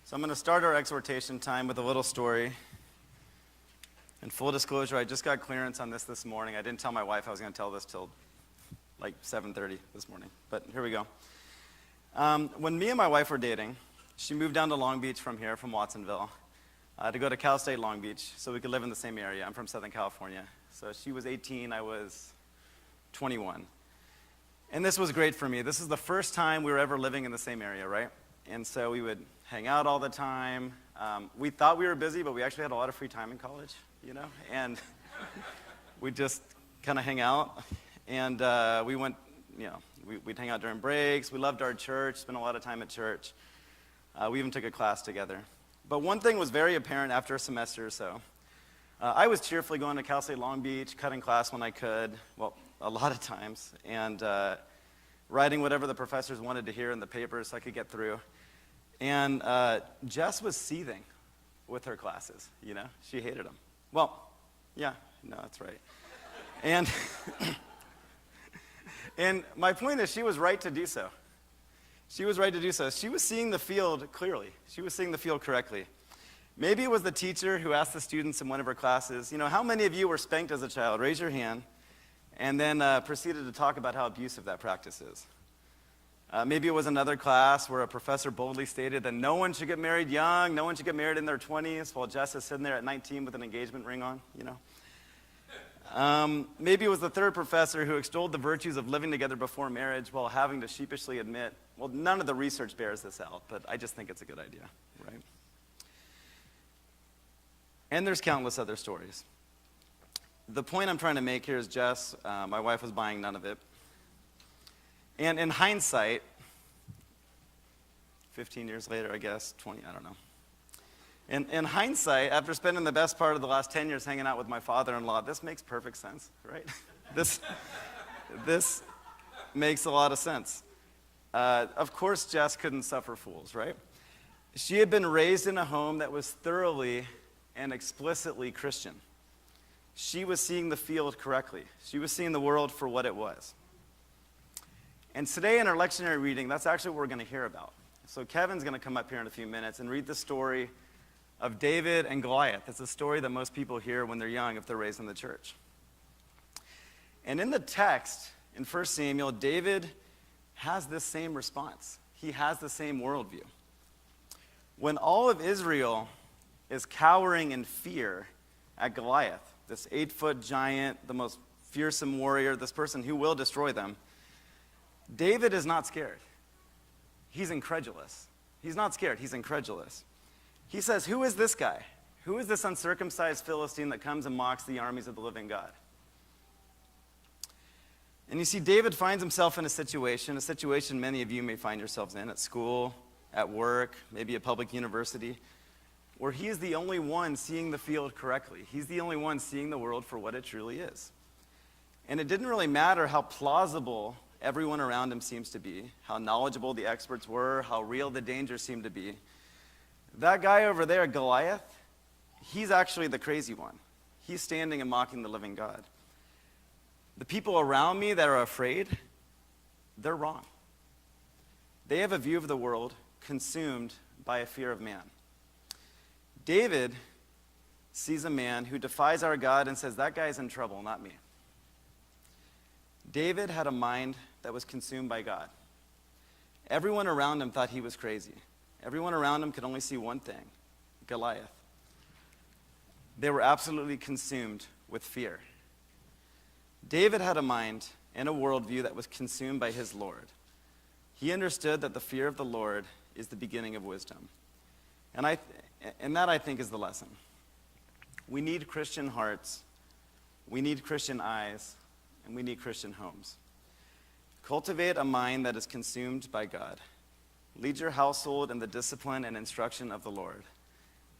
So I'm going to start our exhortation time with a little story. In full disclosure, I just got clearance on this morning. I didn't tell my wife I was going to tell this till like 7:30 this morning, but here we go. When me and my wife were dating, she moved down to Long Beach from here, from Watsonville, to go to Cal State Long Beach so we could live in the same area. I'm from Southern California. So she was 18, I was 21. And this was great for me. This is the first time we were ever living in the same area, right? And so we would hang out all the time. We thought we were busy, but we actually had a lot of free time in college, and we'd just kind of hang out. And we went, we'd hang out during breaks. We loved our church, spent a lot of time at church. We even took a class together. But one thing was very apparent after a semester or so. I was cheerfully going to Cal State Long Beach, cutting class when I could, well, a lot of times, and writing whatever the professors wanted to hear in the papers so I could get through. And Jess was seething with her classes, She hated them. Well, yeah, no, that's right. And, and my point is she was right to do so. She was right to do so. She was seeing the field clearly. She was seeing the field correctly. Maybe it was the teacher who asked the students in one of her classes, how many of you were spanked as a child? Raise your hand. And then proceeded to talk about how abusive that practice is. Maybe it was another class where a professor boldly stated that no one should get married young, no one should get married in their 20s, while Jess is sitting there at 19 with an engagement ring on, Maybe it was the third professor who extolled the virtues of living together before marriage while having to sheepishly admit, well, none of the research bears this out, but I just think it's a good idea, right? And there's countless other stories. The point I'm trying to make here is Jess, my wife, was buying none of it. And in hindsight, 15 years later, I guess, 20, I don't know. In hindsight, after spending the best part of the last 10 years hanging out with my father-in-law, this makes perfect sense, right? This makes a lot of sense. Of course, Jess couldn't suffer fools, right? She had been raised in a home that was thoroughly and explicitly Christian. She was seeing the field correctly. She was seeing the world for what it was. And today in our lectionary reading, that's actually what we're going to hear about. So Kevin's going to come up here in a few minutes and read the story of David and Goliath. It's a story that most people hear when they're young if they're raised in the church. And in the text, in 1 Samuel, David has this same response. He has the same worldview. When all of Israel is cowering in fear at Goliath, this 8-foot giant, the most fearsome warrior, this person who will destroy them, David is not scared. He's incredulous. He's not scared, he's incredulous. He says, who is this guy? Who is this uncircumcised Philistine that comes and mocks the armies of the living God? And you see, David finds himself in a situation many of you may find yourselves in, at school, at work, maybe a public university, where he is the only one seeing the field correctly. He's the only one seeing the world for what it truly is. And it didn't really matter how plausible everyone around him seems to be, how knowledgeable the experts were, how real the danger seemed to be. That guy over there, Goliath, he's actually the crazy one. He's standing and mocking the living God. The people around me that are afraid, they're wrong. They have a view of the world consumed by a fear of man. David sees a man who defies our God and says, that guy's in trouble, not me. David had a mind that was consumed by God. Everyone around him thought he was crazy. Everyone around him could only see one thing, Goliath. They were absolutely consumed with fear. David had a mind and a worldview that was consumed by his Lord. He understood that the fear of the Lord is the beginning of wisdom. And that, I think, is the lesson. We need Christian hearts, we need Christian eyes, and we need Christian homes. Cultivate a mind that is consumed by God. Lead your household in the discipline and instruction of the Lord.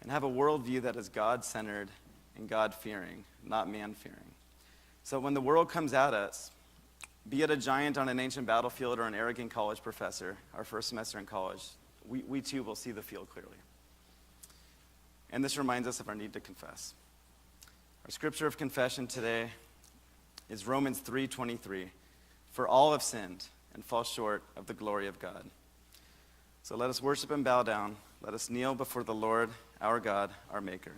And have a worldview that is God-centered and God-fearing, not man-fearing. So when the world comes at us, be it a giant on an ancient battlefield or an arrogant college professor, our first semester in college, we too will see the field clearly. And this reminds us of our need to confess. Our scripture of confession today is Romans 3:23. For all have sinned and fall short of the glory of God. So let us worship and bow down. Let us kneel before the Lord, our God, our Maker.